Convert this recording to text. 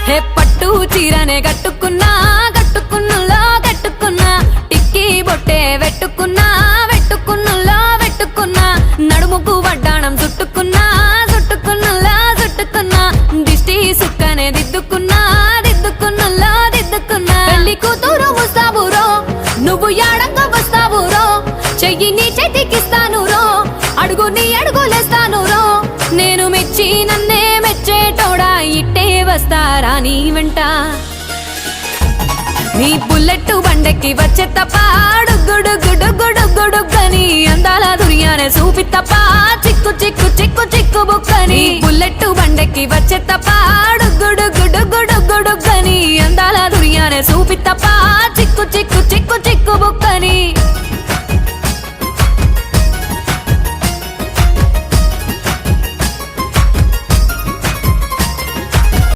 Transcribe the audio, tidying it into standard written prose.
హే పట్టు చీరనే కట్టుకున్నా కట్టుకున్నులో కట్టుకున్నా టిక్కీ బొట్టే వెట్టుకున్నా వెట్టుకున్నులో వెట్టుకున్నా నడుముకు వడ్డాణం చుట్టుకున్నా చుట్టుకున్నులో చుట్టుకున్నా దిష్టి సుక్కనే దిద్దుకున్నా దిద్దుకున్నులో దిద్దుకున్నా పెళ్లి కూతురు వస్తావురో నువ్వు యాడంగా వస్తావురో చెయ్యి నీ చేతికిస్తాను రో అడుగు నీ అడుగులేస్తాను రో నేను మెచ్చి నన్నే మెచ్చేటోడా ఇట్టే వస్తారా నీ వెంట నీ బుల్లెట్ బండెక్కి వచ్చే తప్ప గుడుగుడుగుడుగుడుగుడుగని అందాల దుర్యానే చూపి తప్ప చిక్కు చిక్కు చిక్కు చిక్కు బుక్కని బుల్లెట్ బండెక్కి వచ్చే తప్ప గుడుగుడుగుడుగుడుగని అందాల దుర్యానే చూపి తప్ప చిక్కు చిక్కు చిక్కు చిక్కు బుక్కని